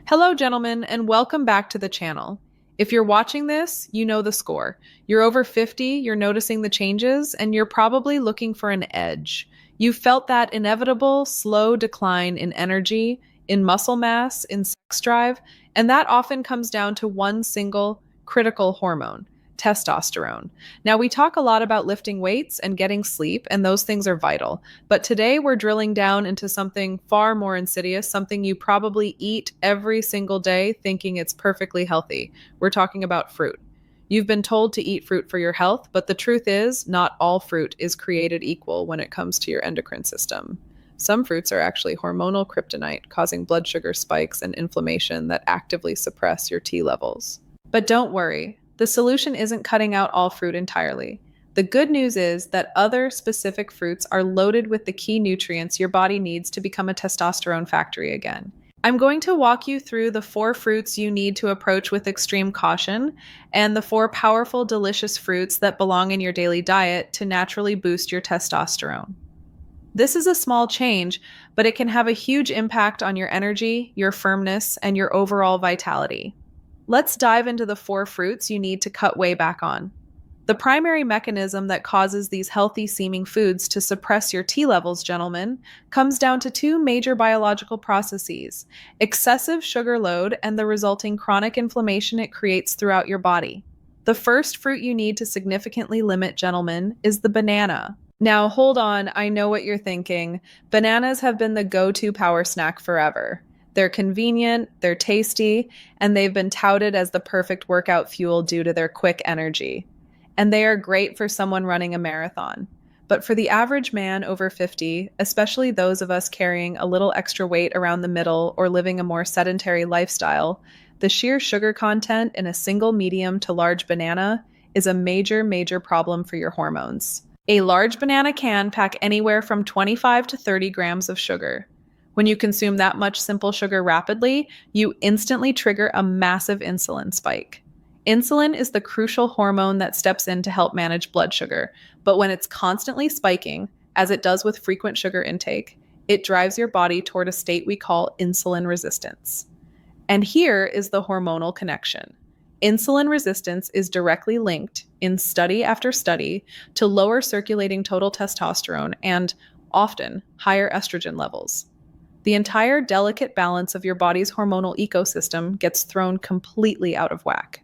Hello, gentlemen, and welcome back to the channel. If you're watching this, you know the score. You're over 50, you're noticing the changes, and you're probably looking for an edge. You've felt that inevitable, slow decline in energy, in muscle mass, in sex drive, and that often comes down to one single critical hormone, testosterone. Now, we talk a lot about lifting weights and getting sleep, and those things are vital. But today we're drilling down into something far more insidious, something you probably eat every single day thinking it's perfectly healthy. We're talking about fruit. You've been told to eat fruit for your health, but the truth is, not all fruit is created equal when it comes to your endocrine system. Some fruits are actually hormonal kryptonite, causing blood sugar spikes and inflammation that actively suppress your T levels. But don't worry, the solution isn't cutting out all fruit entirely. The good news is that other specific fruits are loaded with the key nutrients your body needs to become a testosterone factory again. I'm going to walk you through the 4 fruits you need to approach with extreme caution and the 4 powerful, delicious fruits that belong in your daily diet to naturally boost your testosterone. This is a small change, but it can have a huge impact on your energy, your firmness, and your overall vitality. Let's dive into the 4 fruits you need to cut way back on. The primary mechanism that causes these healthy-seeming foods to suppress your T levels, gentlemen, comes down to 2 major biological processes: excessive sugar load and the resulting chronic inflammation it creates throughout your body. The first fruit you need to significantly limit, gentlemen, is the banana. Now, hold on, I know what you're thinking. Bananas have been the go-to power snack forever. They're convenient, they're tasty, and they've been touted as the perfect workout fuel due to their quick energy. And they are great for someone running a marathon. But for the average man over 50, especially those of us carrying a little extra weight around the middle or living a more sedentary lifestyle, the sheer sugar content in a single medium to large banana is a major, major problem for your hormones. A large banana can pack anywhere from 25 to 30 grams of sugar. When you consume that much simple sugar rapidly, you instantly trigger a massive insulin spike. Insulin is the crucial hormone that steps in to help manage blood sugar, but when it's constantly spiking, as it does with frequent sugar intake, it drives your body toward a state we call insulin resistance. And here is the hormonal connection. Insulin resistance is directly linked, in study after study, to lower circulating total testosterone and, often, higher estrogen levels. The entire delicate balance of your body's hormonal ecosystem gets thrown completely out of whack.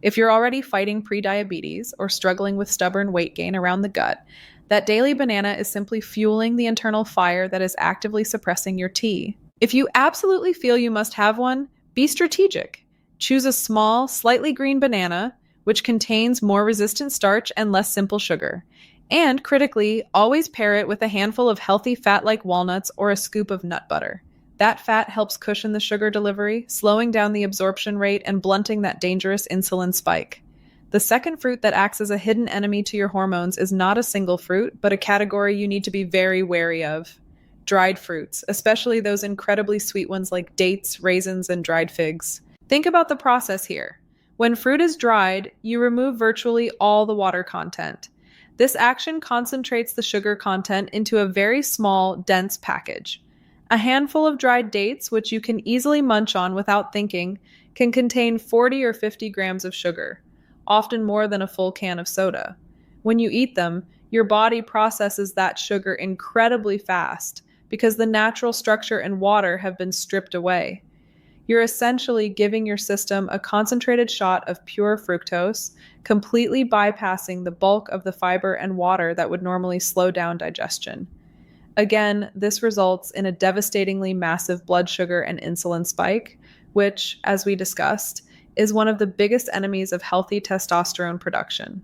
If you're already fighting prediabetes or struggling with stubborn weight gain around the gut, that daily banana is simply fueling the internal fire that is actively suppressing your T. If you absolutely feel you must have one, be strategic. Choose a small, slightly green banana, which contains more resistant starch and less simple sugar. And critically, always pair it with a handful of healthy fat like walnuts or a scoop of nut butter. That fat helps cushion the sugar delivery, slowing down the absorption rate and blunting that dangerous insulin spike. The second fruit that acts as a hidden enemy to your hormones is not a single fruit, but a category you need to be very wary of: dried fruits, especially those incredibly sweet ones like dates, raisins, and dried figs. Think about the process here. When fruit is dried, you remove virtually all the water content. This action concentrates the sugar content into a very small, dense package. A handful of dried dates, which you can easily munch on without thinking, can contain 40 or 50 grams of sugar, often more than a full can of soda. When you eat them, your body processes that sugar incredibly fast because the natural structure and water have been stripped away. You're essentially giving your system a concentrated shot of pure fructose, completely bypassing the bulk of the fiber and water that would normally slow down digestion. Again, this results in a devastatingly massive blood sugar and insulin spike, which, as we discussed, is one of the biggest enemies of healthy testosterone production.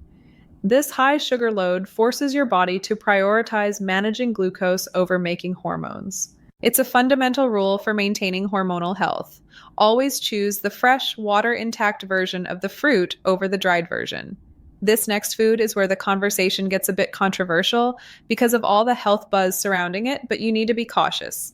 This high sugar load forces your body to prioritize managing glucose over making hormones. It's a fundamental rule for maintaining hormonal health. Always choose the fresh, water-intact version of the fruit over the dried version. This next food is where the conversation gets a bit controversial because of all the health buzz surrounding it, but you need to be cautious.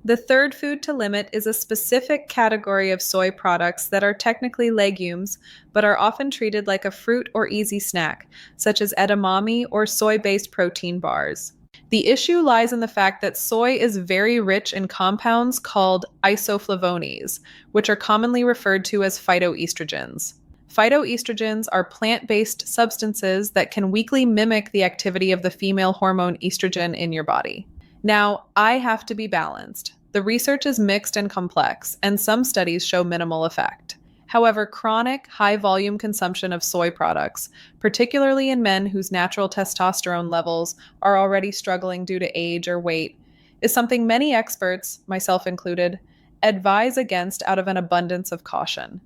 The third food to limit is a specific category of soy products that are technically legumes, but are often treated like a fruit or easy snack, such as edamame or soy-based protein bars. The issue lies in the fact that soy is very rich in compounds called isoflavones, which are commonly referred to as phytoestrogens. Phytoestrogens are plant-based substances that can weakly mimic the activity of the female hormone estrogen in your body. Now, I have to be balanced. The research is mixed and complex, and some studies show minimal effect. However, chronic, high-volume consumption of soy products, particularly in men whose natural testosterone levels are already struggling due to age or weight, is something many experts, myself included, advise against out of an abundance of caution.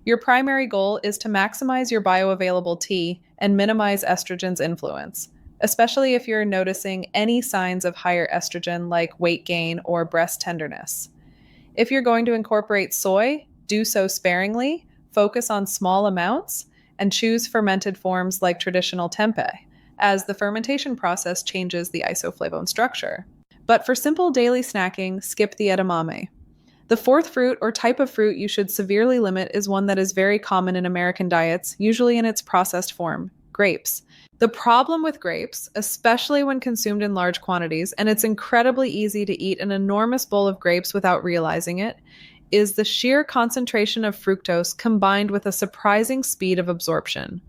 Your primary goal is to maximize your bioavailable T and minimize estrogen's influence, especially if you're noticing any signs of higher estrogen like weight gain or breast tenderness. If you're going to incorporate soy, do so sparingly, focus on small amounts, and choose fermented forms like traditional tempeh, as the fermentation process changes the isoflavone structure. But for simple daily snacking, skip the edamame. The fourth fruit or type of fruit you should severely limit is one that is very common in American diets, usually in its processed form, grapes. The problem with grapes, especially when consumed in large quantities, and it's incredibly easy to eat an enormous bowl of grapes without realizing it, is the sheer concentration of fructose combined with a surprising speed of absorption.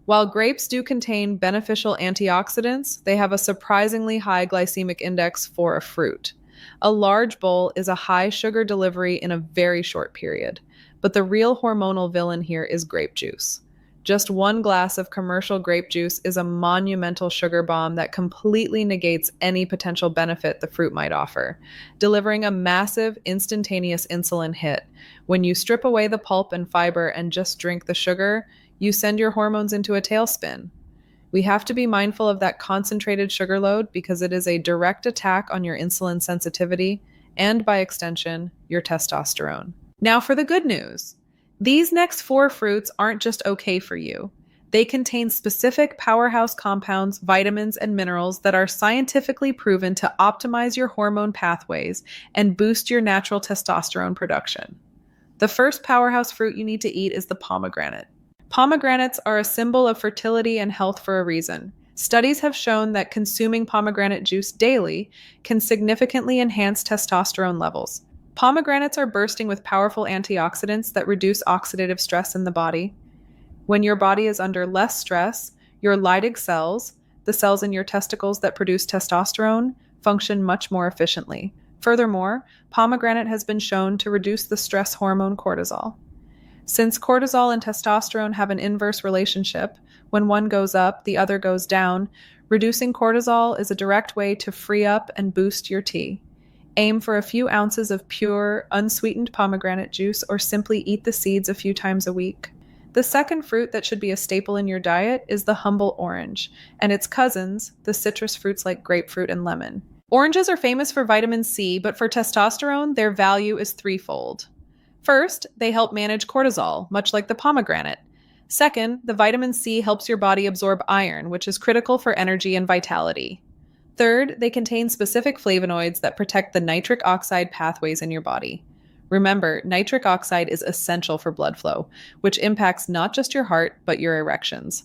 While grapes do contain beneficial antioxidants, they have a surprisingly high glycemic index for a fruit. A large bowl is a high sugar delivery in a very short period, but the real hormonal villain here is grape juice. Just one glass of commercial grape juice is a monumental sugar bomb that completely negates any potential benefit the fruit might offer, delivering a massive, instantaneous insulin hit. When you strip away the pulp and fiber and just drink the sugar, you send your hormones into a tailspin. We have to be mindful of that concentrated sugar load because it is a direct attack on your insulin sensitivity and, by extension, your testosterone. Now for the good news. These next 4 fruits aren't just okay for you. They contain specific powerhouse compounds, vitamins, and minerals that are scientifically proven to optimize your hormone pathways and boost your natural testosterone production. The first powerhouse fruit you need to eat is the pomegranate. Pomegranates are a symbol of fertility and health for a reason. Studies have shown that consuming pomegranate juice daily can significantly enhance testosterone levels. Pomegranates are bursting with powerful antioxidants that reduce oxidative stress in the body. When your body is under less stress, your Leydig cells, the cells in your testicles that produce testosterone, function much more efficiently. Furthermore, pomegranate has been shown to reduce the stress hormone cortisol. Since cortisol and testosterone have an inverse relationship, when one goes up, the other goes down, reducing cortisol is a direct way to free up and boost your T. Aim for a few ounces of pure, unsweetened pomegranate juice or simply eat the seeds a few times a week. The second fruit that should be a staple in your diet is the humble orange, and its cousins, the citrus fruits like grapefruit and lemon. Oranges are famous for vitamin C, but for testosterone, their value is threefold. First, they help manage cortisol, much like the pomegranate. Second, the vitamin C helps your body absorb iron, which is critical for energy and vitality. Third, they contain specific flavonoids that protect the nitric oxide pathways in your body. Remember, nitric oxide is essential for blood flow, which impacts not just your heart, but your erections.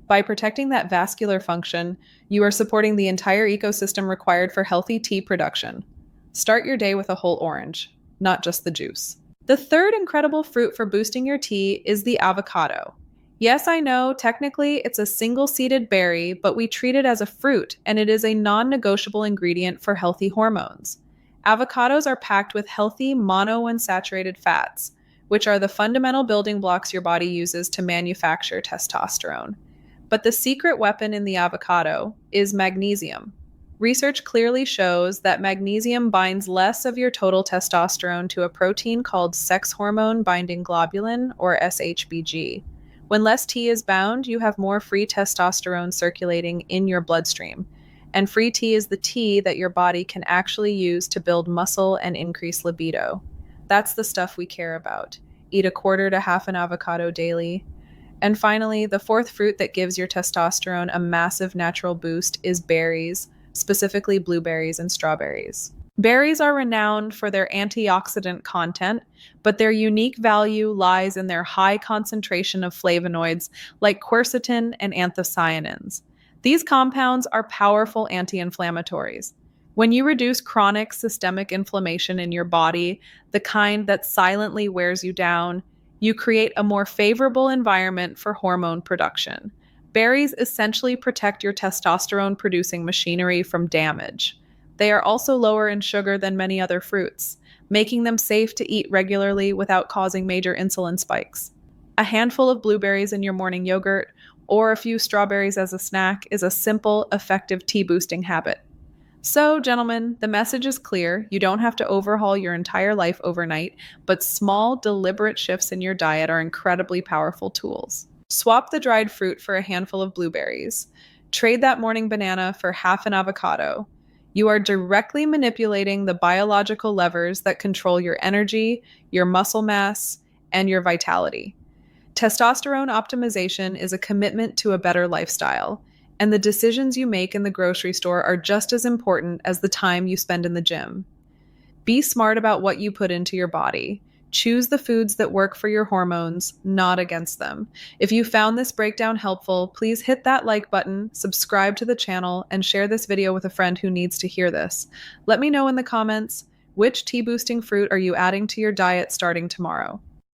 By protecting that vascular function, you are supporting the entire ecosystem required for healthy T production. Start your day with a whole orange, not just the juice. The third incredible fruit for boosting your T is the avocado. Yes, I know, technically it's a single-seeded berry, but we treat it as a fruit, and it is a non-negotiable ingredient for healthy hormones. Avocados are packed with healthy monounsaturated fats, which are the fundamental building blocks your body uses to manufacture testosterone. But the secret weapon in the avocado is magnesium. Research clearly shows that magnesium binds less of your total testosterone to a protein called sex hormone binding globulin, or SHBG. When less T is bound, you have more free testosterone circulating in your bloodstream. And free T is the T that your body can actually use to build muscle and increase libido. That's the stuff we care about. Eat a quarter to half an avocado daily. And finally, the fourth fruit that gives your testosterone a massive natural boost is berries, specifically blueberries and strawberries. Berries are renowned for their antioxidant content, but their unique value lies in their high concentration of flavonoids like quercetin and anthocyanins. These compounds are powerful anti-inflammatories. When you reduce chronic systemic inflammation in your body, the kind that silently wears you down, you create a more favorable environment for hormone production. Berries essentially protect your testosterone producing machinery from damage. They are also lower in sugar than many other fruits, making them safe to eat regularly without causing major insulin spikes. A handful of blueberries in your morning yogurt or a few strawberries as a snack is a simple, effective tea boosting habit. So, gentlemen, the message is clear. You don't have to overhaul your entire life overnight, but small, deliberate shifts in your diet are incredibly powerful tools. Swap the dried fruit for a handful of blueberries. Trade that morning banana for half an avocado. You are directly manipulating the biological levers that control your energy, your muscle mass, and your vitality. Testosterone optimization is a commitment to a better lifestyle, and the decisions you make in the grocery store are just as important as the time you spend in the gym. Be smart about what you put into your body. Choose the foods that work for your hormones, not against them. If you found this breakdown helpful, please hit that like button, subscribe to the channel, and share this video with a friend who needs to hear this. Let me know in the comments, which tea boosting fruit are you adding to your diet starting tomorrow?